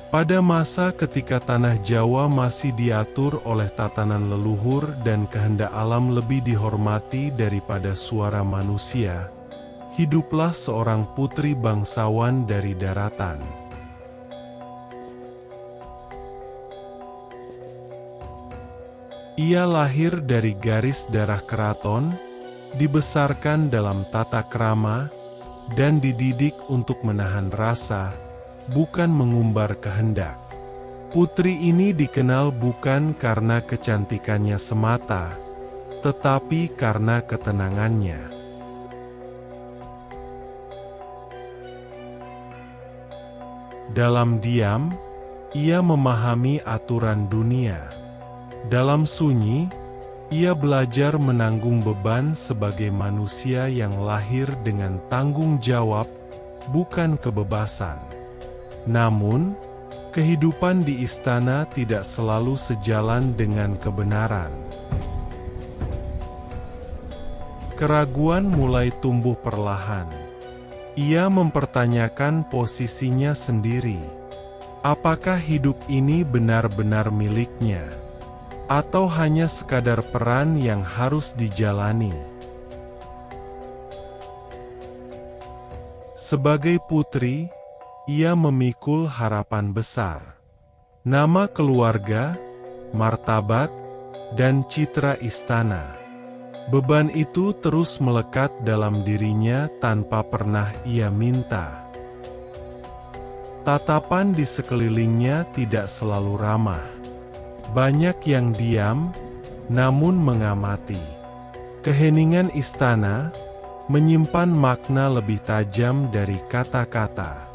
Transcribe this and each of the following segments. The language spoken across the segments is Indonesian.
Pada masa ketika tanah Jawa masih diatur oleh tatanan leluhur dan kehendak alam lebih dihormati daripada suara manusia, hiduplah seorang putri bangsawan dari daratan. Ia lahir dari garis darah keraton, dibesarkan dalam tata krama, dan dididik untuk menahan rasa, bukan mengumbar kehendak. Putri ini dikenal bukan karena kecantikannya semata, tetapi karena ketenangannya. Dalam diam, ia memahami aturan dunia. Dalam sunyi, ia belajar menanggung beban sebagai manusia yang lahir dengan tanggung jawab, bukan kebebasan. Namun, kehidupan di istana tidak selalu sejalan dengan kebenaran. Keraguan mulai tumbuh perlahan. Ia mempertanyakan posisinya sendiri. Apakah hidup ini benar-benar miliknya? Atau hanya sekadar peran yang harus dijalani? Sebagai putri, ia memikul harapan besar. Nama keluarga, martabat, dan citra istana. Beban itu terus melekat dalam dirinya tanpa pernah ia minta. Tatapan di sekelilingnya tidak selalu ramah. Banyak yang diam, namun mengamati. Keheningan istana menyimpan makna lebih tajam dari kata-kata.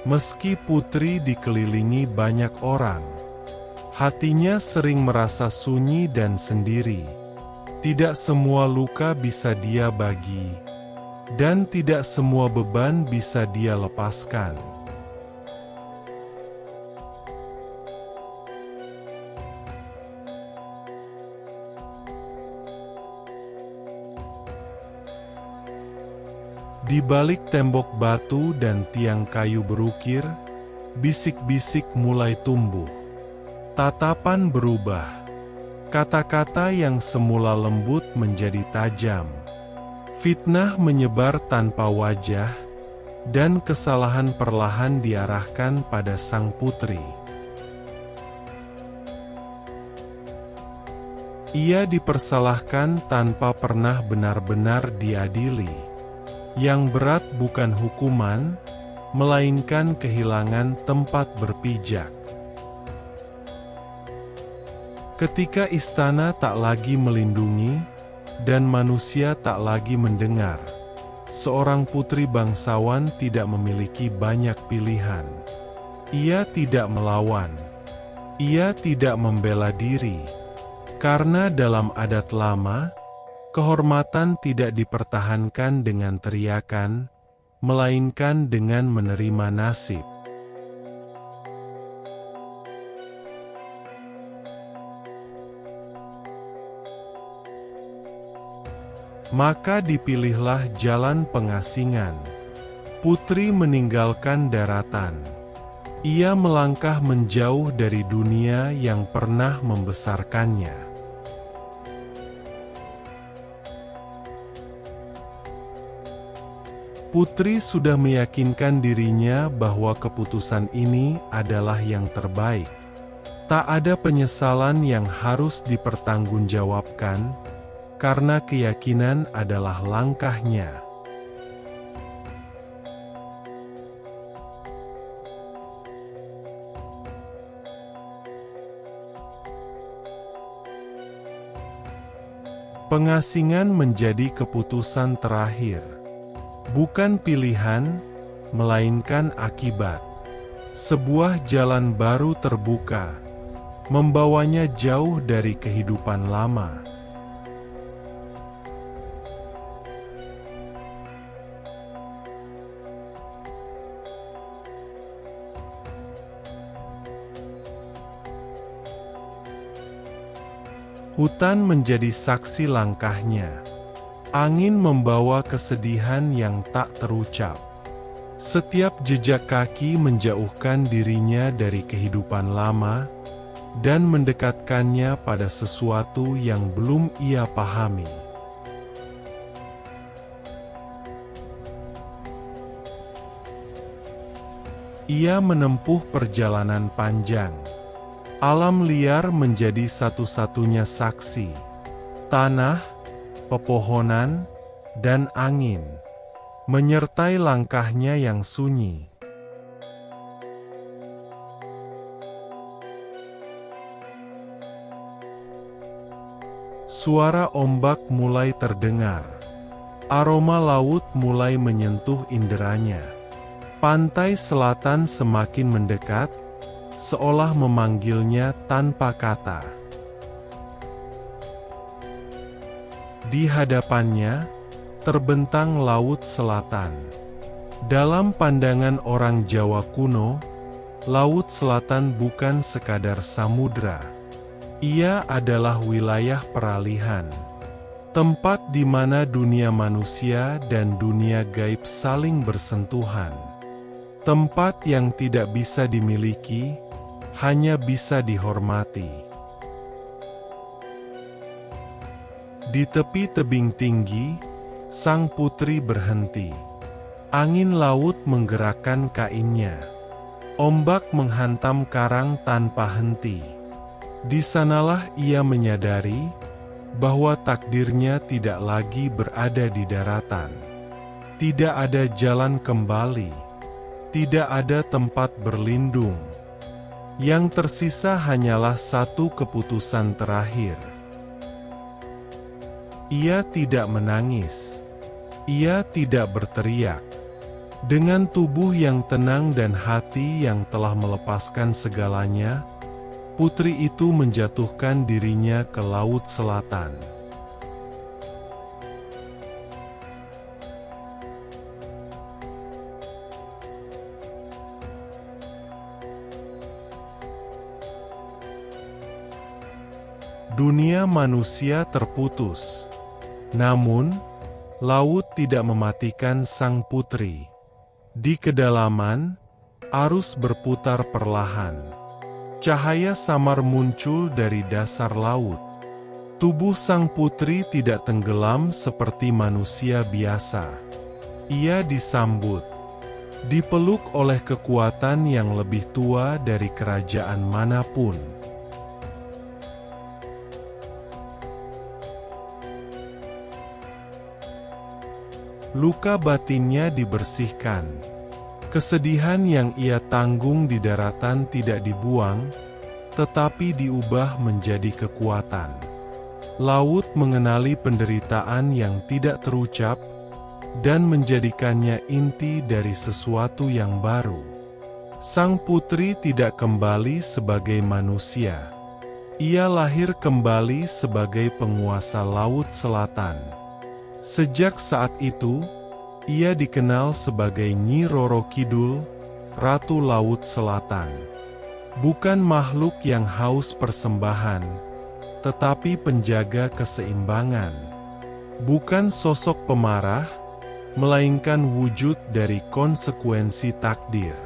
Meski putri dikelilingi banyak orang, hatinya sering merasa sunyi dan sendiri. Tidak semua luka bisa dia bagi, dan tidak semua beban bisa dia lepaskan. Di balik tembok batu dan tiang kayu berukir, bisik-bisik mulai tumbuh. Tatapan berubah. Kata-kata yang semula lembut menjadi tajam. Fitnah menyebar tanpa wajah, dan kesalahan perlahan diarahkan pada sang putri. Ia dipersalahkan tanpa pernah benar-benar diadili. Yang berat bukan hukuman, melainkan kehilangan tempat berpijak. Ketika istana tak lagi melindungi, dan manusia tak lagi mendengar, seorang putri bangsawan tidak memiliki banyak pilihan. Ia tidak melawan. Ia tidak membela diri. Karena dalam adat lama, kehormatan tidak dipertahankan dengan teriakan, melainkan dengan menerima nasib. Maka dipilihlah jalan pengasingan. Putri meninggalkan daratan. Ia melangkah menjauh dari dunia yang pernah membesarkannya. Putri sudah meyakinkan dirinya bahwa keputusan ini adalah yang terbaik. Tak ada penyesalan yang harus dipertanggungjawabkan, karena keyakinan adalah langkahnya. Pengasingan menjadi keputusan terakhir. Bukan pilihan, melainkan akibat. Sebuah jalan baru terbuka, membawanya jauh dari kehidupan lama. Hutan menjadi saksi langkahnya. Angin membawa kesedihan yang tak terucap. Setiap jejak kaki menjauhkan dirinya dari kehidupan lama dan mendekatkannya pada sesuatu yang belum ia pahami. Ia menempuh perjalanan panjang. Alam liar menjadi satu-satunya saksi. Tanah, pepohonan, dan angin menyertai langkahnya yang sunyi. Suara ombak mulai terdengar. Aroma laut mulai menyentuh inderanya. Pantai selatan semakin mendekat, seolah memanggilnya tanpa kata. Di hadapannya, terbentang laut selatan. Dalam pandangan orang Jawa kuno, laut selatan bukan sekadar samudra. Ia adalah wilayah peralihan. Tempat di mana dunia manusia dan dunia gaib saling bersentuhan. Tempat yang tidak bisa dimiliki, hanya bisa dihormati. Di tepi tebing tinggi, sang putri berhenti. Angin laut menggerakkan kainnya. Ombak menghantam karang tanpa henti. Di sanalah ia menyadari bahwa takdirnya tidak lagi berada di daratan. Tidak ada jalan kembali. Tidak ada tempat berlindung. Yang tersisa hanyalah satu keputusan terakhir. Ia tidak menangis. Ia tidak berteriak. Dengan tubuh yang tenang dan hati yang telah melepaskan segalanya, putri itu menjatuhkan dirinya ke laut selatan. Dunia manusia terputus. Namun, laut tidak mematikan sang putri. Di kedalaman, arus berputar perlahan. Cahaya samar muncul dari dasar laut. Tubuh sang putri tidak tenggelam seperti manusia biasa. Ia disambut, dipeluk oleh kekuatan yang lebih tua dari kerajaan manapun. Luka batinnya dibersihkan. Kesedihan yang ia tanggung di daratan tidak dibuang, tetapi diubah menjadi kekuatan. Laut mengenali penderitaan yang tidak terucap, dan menjadikannya inti dari sesuatu yang baru. Sang putri tidak kembali sebagai manusia. Ia lahir kembali sebagai penguasa laut selatan. Sejak saat itu, ia dikenal sebagai Nyi Roro Kidul, Ratu Laut Selatan. Bukan makhluk yang haus persembahan, tetapi penjaga keseimbangan. Bukan sosok pemarah, melainkan wujud dari konsekuensi takdir.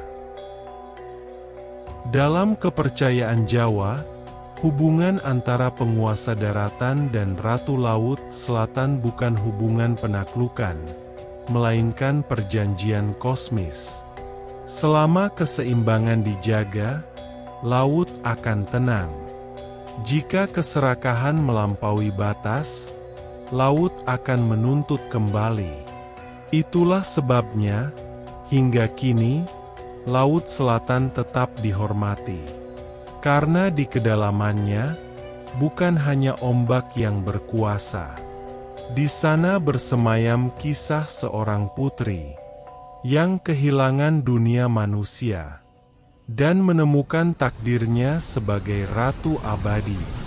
Dalam kepercayaan Jawa, hubungan antara penguasa daratan dan Ratu Laut Selatan bukan hubungan penaklukan, melainkan perjanjian kosmis. Selama keseimbangan dijaga, laut akan tenang. Jika keserakahan melampaui batas, laut akan menuntut kembali. Itulah sebabnya, hingga kini, Laut Selatan tetap dihormati. Karena di kedalamannya, bukan hanya ombak yang berkuasa. Di sana bersemayam kisah seorang putri yang kehilangan dunia manusia dan menemukan takdirnya sebagai ratu abadi.